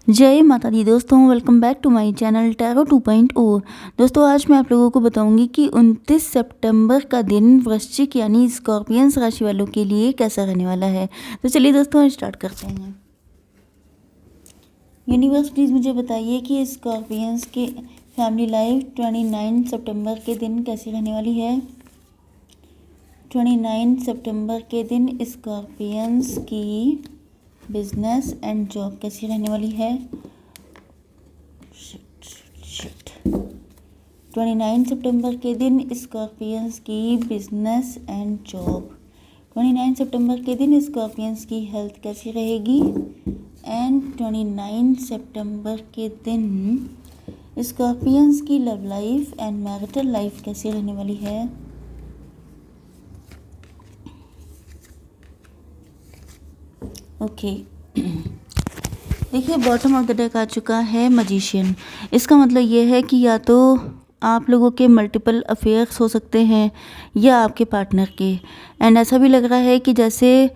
जय माता दी दोस्तों, welcome back to my channel tarot 2.0। दोस्तों आज मैं आप लोगों को बताऊंगी कि 29 सितंबर का दिन वृश्चिक यानी स्कॉर्पियंस राशि वालों के लिए कैसा रहने वाला है। तो चलिए दोस्तों स्टार्ट करते हैं। यूनिवर्स प्लीज़ मुझे बताइए कि स्कॉर्पियंस के फैमिली लाइफ 29 सितंबर के दिन कैसी रहने वाली है। 29 सितंबर के दिन स्कॉर्पियंस की बिजनेस एंड जॉब कैसी रहने वाली है। 29 सितंबर के दिन स्कॉर्पियंस की बिजनेस एंड जॉब। 29 सितंबर के दिन स्कॉर्पियंस की हेल्थ कैसी रहेगी। एंड 29 सितंबर के दिन स्कॉर्पियंस की love life and marital life कैसी रहने वाली है। ओके देखिए, बॉटम ऑफ द डेक आ चुका है मजिशियन। इसका मतलब ये है कि या तो आप लोगों के मल्टीपल अफेयर्स हो सकते हैं या आपके पार्टनर के। एंड ऐसा भी लग रहा है कि जैसे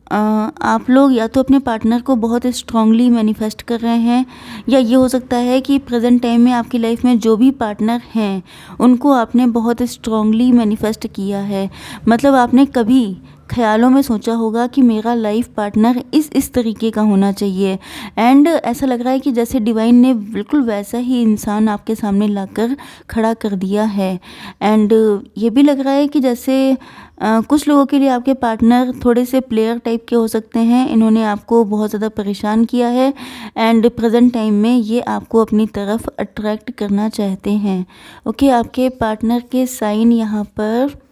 आप लोग या तो अपने पार्टनर को बहुत स्ट्रांगली मैनिफेस्ट कर रहे हैं, या ये हो सकता है कि प्रेजेंट टाइम में आपकी लाइफ में जो भी पार्टनर हैं उनको आपने बहुत स्ट्रांगली मैनिफेस्ट किया है। मतलब आपने कभी ख्यालों में सोचा होगा कि मेरा लाइफ पार्टनर इस तरीके का होना चाहिए। एंड ऐसा लग रहा है कि जैसे डिवाइन ने बिल्कुल वैसा ही इंसान आपके सामने लाकर खड़ा कर दिया है। एंड ये भी लग रहा है कि जैसे कुछ लोगों के लिए आपके पार्टनर थोड़े से प्लेयर टाइप के हो सकते हैं। इन्होंने आपको बहुत ज़्यादा परेशान किया है एंड प्रेजेंट टाइम में ये आपको अपनी तरफ अट्रैक्ट करना चाहते हैं। ओके, आपके पार्टनर के साइन यहाँ पर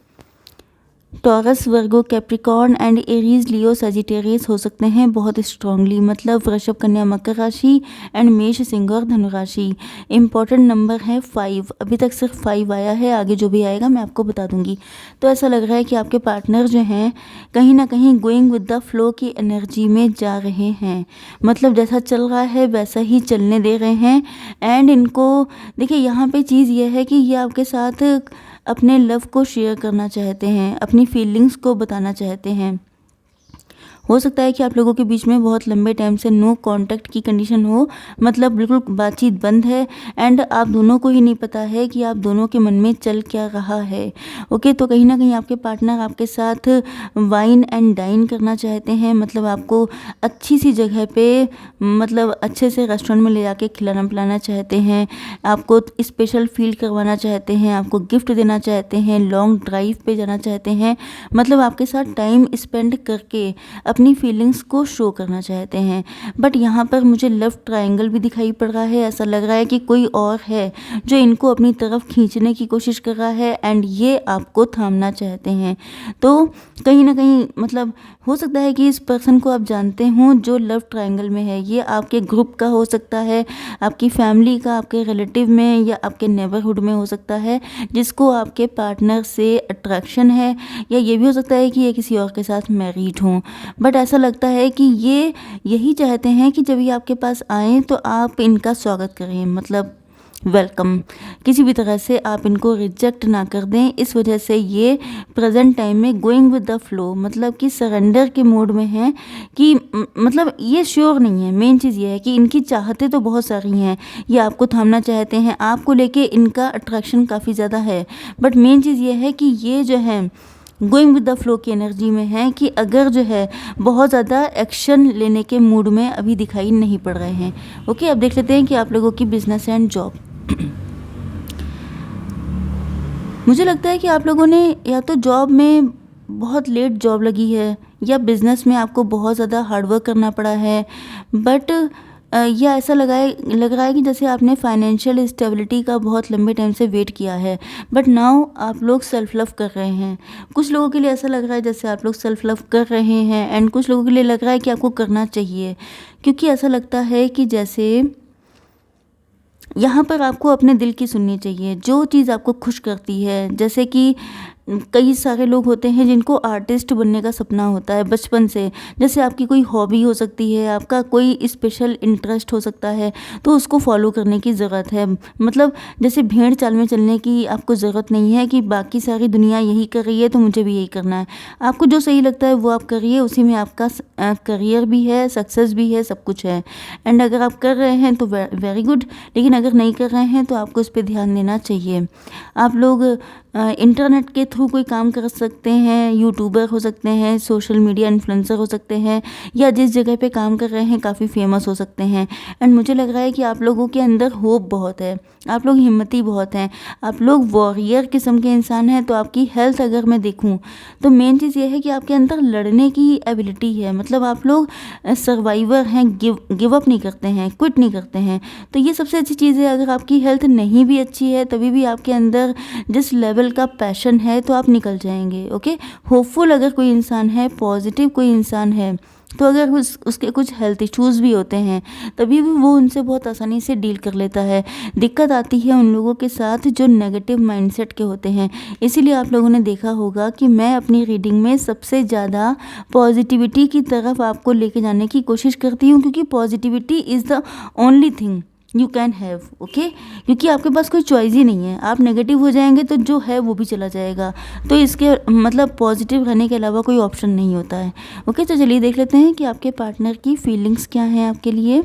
taurus, Virgo, Capricorn and Aries, Leo, Sagittarius हो सकते हैं बहुत स्ट्रांगली। मतलब वृषभ, कन्या, मकर राशि एंड मेष, सिंह और धनु राशि। इंपॉर्टेंट नंबर है 5। अभी तक सिर्फ 5 आया है, आगे जो भी आएगा मैं आपको बता दूंगी। तो ऐसा लग रहा है कि आपके पार्टनर जो हैं कहीं ना कहीं गोइंग विद द फ्लो की एनर्जी में जा रहे हैं। मतलब जैसा चल रहा है वैसा ही चलने दे रहे हैं। एंड इनको देखिए, यहाँ पे चीज़ ये है कि ये आपके साथ अपने लव को शेयर करना चाहते हैं, अपनी फीलिंग्स को बताना चाहते हैं। हो सकता है कि आप लोगों के बीच में बहुत लंबे टाइम से नो कांटेक्ट की कंडीशन हो, मतलब बिल्कुल बातचीत बंद है। एंड आप दोनों को ही नहीं पता है कि आप दोनों के मन में चल क्या रहा है। ओके, तो कहीं ना कहीं आपके पार्टनर आपके साथ वाइन एंड डाइन करना चाहते हैं। मतलब आपको अच्छी सी जगह पे, मतलब अच्छे से रेस्टोरेंट में ले जाके खिलाना पिलाना चाहते हैं, आपको स्पेशल फील करवाना चाहते हैं, आपको गिफ्ट देना चाहते हैं, लॉन्ग ड्राइव पे जाना चाहते हैं। मतलब आपके साथ टाइम स्पेंड करके अपनी फीलिंग्स को शो करना चाहते हैं। बट यहाँ पर मुझे लव ट्रायंगल भी दिखाई पड़ रहा है। ऐसा लग रहा है कि कोई और है जो इनको अपनी तरफ खींचने की कोशिश कर रहा है एंड ये आपको थामना चाहते हैं। तो कहीं ना कहीं मतलब हो सकता है कि इस पर्सन को आप जानते हो जो लव ट्रायंगल में है। ये आपके ग्रुप का हो सकता है, आपकी फैमिली का, आपके रिलेटिव में या आपके नेबरहुड में हो सकता है, जिसको आपके पार्टनर से अट्रैक्शन है। या ये भी हो सकता है कि ये किसी और के साथ मैरिड हों। बट ऐसा लगता है कि ये यही चाहते हैं कि जब ये आपके पास आएँ तो आप इनका स्वागत करें, मतलब वेलकम। किसी भी तरह से आप इनको रिजेक्ट ना कर दें। इस वजह से ये प्रेजेंट टाइम में गोइंग विद द फ्लो, मतलब कि सरेंडर के मोड में हैं कि मतलब ये श्योर नहीं है। मेन चीज़ ये है कि इनकी चाहतें तो बहुत सारी हैं, ये आपको थामना चाहते हैं, आपको लेके इनका अट्रैक्शन काफ़ी ज़्यादा है। बट मेन चीज़ ये है कि ये जो है गोइंग विद द फ्लो की एनर्जी में है कि अगर जो है बहुत ज़्यादा एक्शन लेने के मूड में अभी दिखाई नहीं पड़ रहे हैं। ओके, अब देख लेते हैं कि आप लोगों की बिजनेस एंड जॉब। मुझे लगता है कि आप लोगों ने या तो जॉब में बहुत लेट जॉब लगी है या बिज़नेस में आपको बहुत ज़्यादा हार्डवर्क करना पड़ा है। बट या ऐसा लग रहा है कि जैसे आपने फाइनेंशियल स्टेबिलिटी का बहुत लंबे टाइम से वेट किया है। बट नाउ आप लोग सेल्फ लव कर रहे हैं। कुछ लोगों के लिए ऐसा लग रहा है जैसे आप लोग सेल्फ लव कर रहे हैं एंड कुछ लोगों के लिए लग रहा है कि आपको करना चाहिए। क्योंकि ऐसा लगता है कि जैसे यहाँ पर आपको अपने दिल की सुननी चाहिए, जो चीज़ आपको खुश करती है। जैसे कि कई सारे लोग होते हैं जिनको आर्टिस्ट बनने का सपना होता है बचपन से। जैसे आपकी कोई हॉबी हो सकती है, आपका कोई स्पेशल इंटरेस्ट हो सकता है, तो उसको फॉलो करने की ज़रूरत है। मतलब जैसे भेड़ चाल में चलने की आपको ज़रूरत नहीं है कि बाकी सारी दुनिया यही कर रही है तो मुझे भी यही करना है। आपको जो सही लगता है वो आप करिए, उसी में आपका करियर भी है, सक्सेस भी है, सब कुछ है। एंड अगर आप कर रहे हैं तो वेरी गुड, लेकिन अगर नहीं कर रहे हैं तो आपको इस पर ध्यान देना चाहिए। आप लोग इंटरनेट के थ्रू कोई काम कर सकते हैं, यूट्यूबर हो सकते हैं, सोशल मीडिया इन्फ्लुएंसर हो सकते हैं, या जिस जगह पे काम कर रहे हैं काफ़ी फेमस हो सकते हैं। एंड मुझे लग रहा है कि आप लोगों के अंदर होप बहुत है, आप लोग हिम्मती बहुत हैं, आप लोग वॉरियर किस्म के इंसान हैं। तो आपकी हेल्थ अगर मैं देखूं तो मेन चीज़ ये है कि आपके अंदर लड़ने की एबिलिटी है। मतलब आप लोग सर्वाइवर हैं, गिव अप नहीं करते हैं, क्विट नहीं करते हैं। तो ये सबसे अच्छी चीज़ है। अगर आपकी हेल्थ नहीं भी अच्छी है तभी भी आपके अंदर जिस लेवल का पैशन है तो आप निकल जाएंगे। ओके, होपफुल अगर कोई इंसान है, पॉजिटिव कोई इंसान है, तो अगर उसके कुछ हेल्थ इश्यूज़ भी होते हैं तभी भी वो उनसे बहुत आसानी से डील कर लेता है। दिक्कत आती है उन लोगों के साथ जो नेगेटिव माइंडसेट के होते हैं। इसीलिए आप लोगों ने देखा होगा कि मैं अपनी रीडिंग में सबसे ज़्यादा पॉजिटिविटी की तरफ आपको लेके जाने की कोशिश करती हूँ, क्योंकि positivity is the only thing you can have. Okay, क्योंकि आपके पास कोई चॉइस ही नहीं है। आप नेगेटिव हो जाएंगे तो जो है वो भी चला जाएगा। तो इसके मतलब पॉजिटिव रहने के अलावा कोई ऑप्शन नहीं होता है। ओके, तो चलिए देख लेते हैं कि आपके पार्टनर की फीलिंग्स क्या हैं आपके लिए।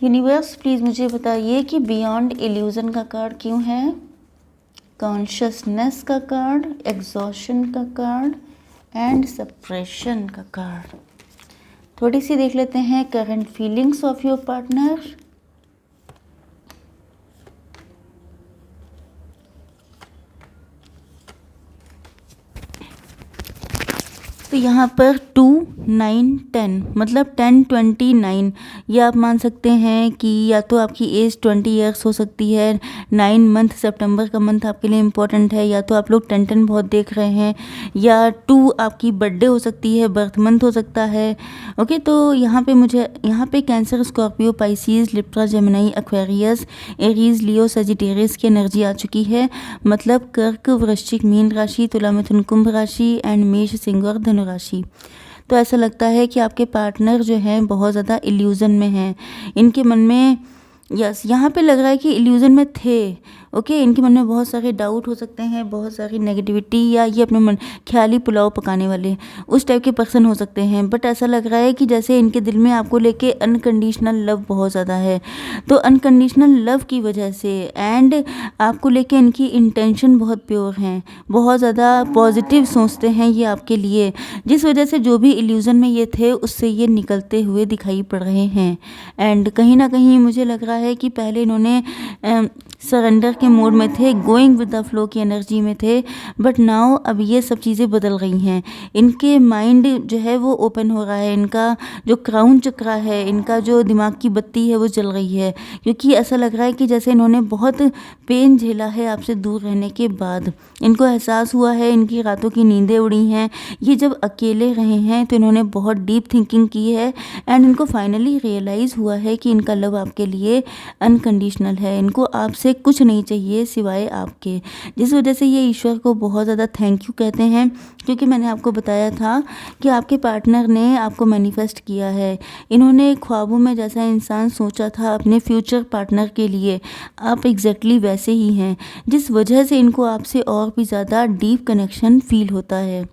यूनिवर्स प्लीज़ मुझे बताइए कि बियॉन्ड इल्यूज़न का कार्ड क्यों है, कॉन्शियसनेस का कार्ड, एग्जॉशन का कार्ड एंड सप्रेशन का कार्ड। थोड़ी सी देख लेते हैं current feelings of your partner. तो यहाँ पर 2, 9, 10 मतलब 10, 29 ये आप मान सकते हैं कि या तो आपकी एज 20 ईयर्स हो सकती है। 9 मंथ, सितंबर का मंथ आपके लिए इम्पोर्टेंट है। या तो आप लोग 10 बहुत देख रहे हैं, या 2 आपकी बर्थडे हो सकती है, बर्थ मंथ हो सकता है। ओके, तो यहाँ पे cancer, Scorpio, Pisces, Libra, Gemini, Aquarius, Aries, Leo, Sagittarius की एनर्जी आ चुकी है। मतलब कर्क, वृश्चिक, मीन राशि, तुला, मिथुन, कुंभ राशि एंड मेष, सिंह और धनु राशि। तो ऐसा लगता है कि आपके पार्टनर जो हैं बहुत ज़्यादा इल्यूज़न में हैं। इनके मन में यहाँ पे लग रहा है कि इल्यूज़न में थे। ओके, इनके मन में बहुत सारे डाउट हो सकते हैं, बहुत सारी नेगेटिविटी, या ये अपने मन ख्याली पुलाव पकाने वाले उस टाइप के पर्सन हो सकते हैं। बट ऐसा लग रहा है कि जैसे इनके दिल में आपको लेके अनकंडीशनल लव बहुत ज़्यादा है। तो अनकंडीशनल लव की वजह से एंड आपको लेके इनकी इंटेंशन बहुत प्योर हैं, बहुत ज़्यादा पॉजिटिव सोचते हैं ये आपके लिए, जिस वजह से जो भी इल्यूज़न में ये थे उससे ये निकलते हुए दिखाई पड़ रहे हैं। एंड कहीं ना कहीं मुझे लग रहा है कि पहले इन्होंने सरेंडर के मोड में थे, गोइंग विद द फ्लो की एनर्जी में थे, बट नाउ अब ये सब चीज़ें बदल रही हैं। इनके माइंड जो है वो ओपन हो रहा है, इनका जो क्राउन चक्रा है, इनका जो दिमाग की बत्ती है वो जल रही है, क्योंकि ऐसा लग रहा है कि जैसे इन्होंने बहुत पेन झेला है आपसे दूर रहने के बाद। इनको एहसास हुआ है, इनकी रातों की नींदें उड़ी हैं। ये जब अकेले रहे हैं तो इन्होंने बहुत डीप थिंकिंग की है एंड इनको फाइनली रियलाइज़ हुआ है कि इनका लव आपके लिए अनकंडीशनल है। इनको आपसे कुछ नहीं चाहिए सिवाय आपके, जिस वजह से ये ईश्वर को बहुत ज़्यादा थैंक यू कहते हैं, क्योंकि मैंने आपको बताया था कि आपके पार्टनर ने आपको मैनिफेस्ट किया है। इन्होंने ख्वाबों में जैसा इंसान सोचा था अपने फ्यूचर पार्टनर के लिए, आप एग्जैक्टली वैसे ही हैं, जिस वजह से इनको आपसे और भी ज़्यादा डीप कनेक्शन फील होता है।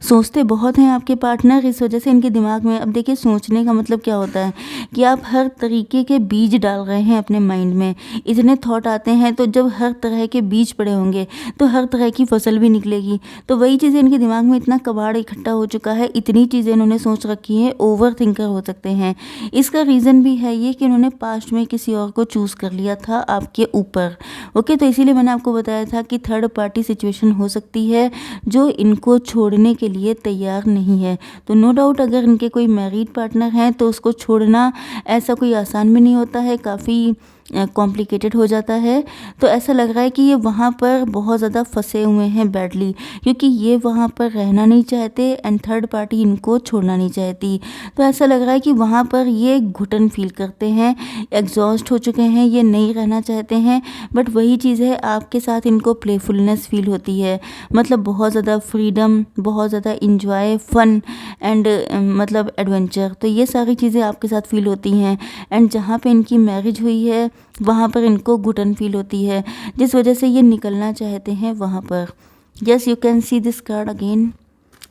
सोचते बहुत हैं आपके पार्टनर, इस वजह से इनके दिमाग में, अब देखिए सोचने का मतलब क्या होता है कि आप हर तरीके के बीज डाल रहे हैं अपने माइंड में। इतने थॉट आते हैं, तो जब हर तरह के बीज पड़े होंगे तो हर तरह की फसल भी निकलेगी। तो वही चीज़ें इनके दिमाग में, इतना कबाड़ इकट्ठा हो चुका है, इतनी चीज़ें इन्होंने सोच रखी हैं, ओवर थिंकर हो सकते हैं। इसका रीज़न भी है ये कि इन्होंने पास्ट में किसी और को चूज़ कर लिया था आपके ऊपर। ओके, तो इसीलिए मैंने आपको बताया था कि थर्ड पार्टी सिचुएशन हो सकती है जो इनको छोड़ने के लिए तैयार नहीं है। तो नो डाउट अगर इनके कोई मैरिड पार्टनर हैं तो उसको छोड़ना ऐसा कोई आसान भी नहीं होता है, काफ़ी कॉम्प्लिकेटेड हो जाता है। तो ऐसा लग रहा है कि ये वहाँ पर बहुत ज़्यादा फँसे हुए हैं बैडली, क्योंकि ये वहाँ पर रहना नहीं चाहते एंड थर्ड पार्टी इनको छोड़ना नहीं चाहती। तो ऐसा लग रहा है कि वहाँ पर ये घुटन फील करते हैं, एग्जॉस्ट हो चुके हैं, ये नहीं रहना चाहते हैं। बट वही चीज़ है, आपके साथ इनको प्लेफुलनेस फील होती है, मतलब बहुत ज़्यादा फ्रीडम, बहुत ज़्यादा इंजॉय, फन एंड मतलब एडवेंचर। तो ये सारी चीज़ें आपके साथ फील होती हैं। एंड जहाँ पे इनकी मैरिज हुई है वहाँ पर इनको घुटन फील होती है, जिस वजह से ये निकलना चाहते हैं वहाँ पर। Yes, you can see this card again,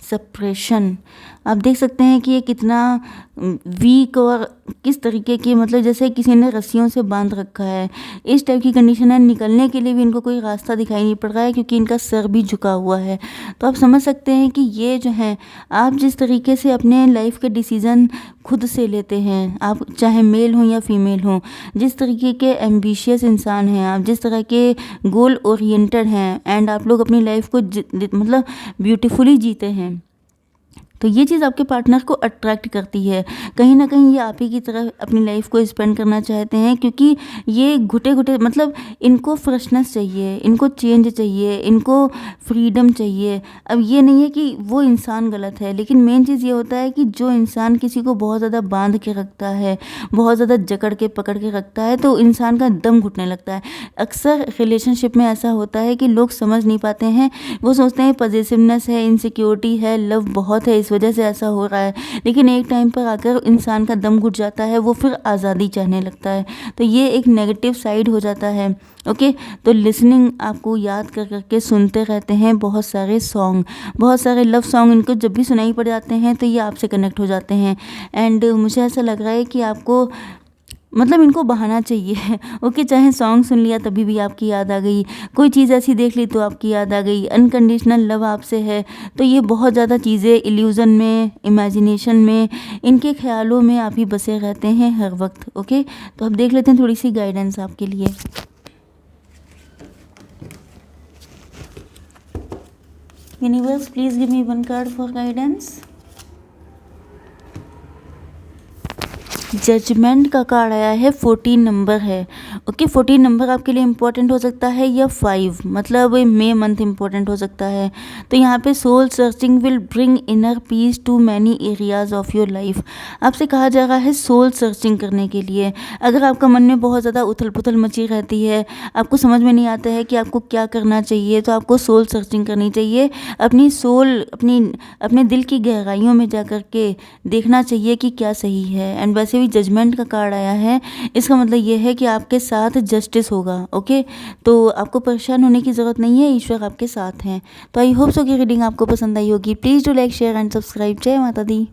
suppression. आप देख सकते हैं कि ये कितना वीक और किस तरीके की, मतलब जैसे किसी ने रस्सियों से बांध रखा है, इस टाइप की कंडीशन है। निकलने के लिए भी इनको कोई रास्ता दिखाई नहीं पड़ रहा है, क्योंकि इनका सर भी झुका हुआ है। तो आप समझ सकते हैं कि ये जो है, आप जिस तरीके से अपने लाइफ के डिसीज़न खुद से लेते हैं, आप चाहे मेल हों या फीमेल हों, जिस तरीके के एम्बिशियस इंसान हैं आप, जिस तरह के गोल ओरिएंटेड हैं, एंड आप लोग अपनी लाइफ को मतलब ब्यूटीफुली जीते हैं, तो ये चीज़ आपके पार्टनर को अट्रैक्ट करती है। कहीं ना कहीं ये आप ही की तरह अपनी लाइफ को स्पेंड करना चाहते हैं, क्योंकि ये घुटे घुटे, मतलब इनको फ्रेशनेस चाहिए, इनको चेंज चाहिए, इनको फ्रीडम चाहिए। अब ये नहीं है कि वो इंसान गलत है, लेकिन मेन चीज़ ये होता है कि जो इंसान किसी को बहुत ज़्यादा बांध के रखता है, बहुत ज़्यादा जकड़ के पकड़ के रखता है, तो इंसान का दम घुटने लगता है। अक्सर रिलेशनशिप में ऐसा होता है कि लोग समझ नहीं पाते हैं, वो सोचते हैं पॉजिटिवनेस है, इनसिक्योरिटी है, लव बहुत है, इस वजह से ऐसा हो रहा है। लेकिन एक टाइम पर आकर इंसान का दम घुट जाता है, वो फिर आज़ादी चाहने लगता है। तो ये एक नेगेटिव साइड हो जाता है। ओके, तो लिसनिंग आपको याद कर करके सुनते रहते हैं बहुत सारे सॉन्ग, बहुत सारे लव सॉन्ग, इनको जब भी सुनाई पड़ जाते हैं तो ये आपसे कनेक्ट हो जाते हैं। एंड मुझे ऐसा लग रहा है कि आपको, मतलब इनको बहाना चाहिए। ओके, चाहे सॉन्ग सुन लिया तभी भी आपकी याद आ गई, कोई चीज़ ऐसी देख ली तो आपकी याद आ गई, अनकंडीशनल लव आपसे है, तो ये बहुत ज़्यादा चीज़ें इल्यूज़न में, इमेजिनेशन में, इनके ख्यालों में आप ही बसे रहते हैं हर वक्त। ओके, तो अब देख लेते हैं थोड़ी सी गाइडेंस आपके लिए। Universe, please give me one card for guidance. Judgement का कार्ड आया है, 14 नंबर है। ओके, 14 नंबर आपके लिए इम्पोर्टेंट हो सकता है, या 5 मतलब मे मंथ इम्पोर्टेंट हो सकता है। तो यहाँ पे soul searching will bring inner peace to many areas of your life. आपसे कहा जा रहा है सोल सर्चिंग करने के लिए। अगर आपका मन में बहुत ज़्यादा उथल पुथल मची रहती है, आपको समझ में नहीं आता है कि आपको क्या करना चाहिए, तो आपको सोल सर्चिंग करनी चाहिए। अपनी सोल, अपने दिल की गहराइयों में जा कर के देखना चाहिए कि क्या सही है। एंड वैसे जजमेंट का कार्ड आया है, इसका मतलब ये है कि आपके साथ जस्टिस होगा। ओके, तो आपको परेशान होने की ज़रूरत नहीं है, ईश्वर आपके साथ हैं। तो आई होप सो कि रीडिंग आपको पसंद आई होगी। Please do like, share and subscribe. जय माता दी।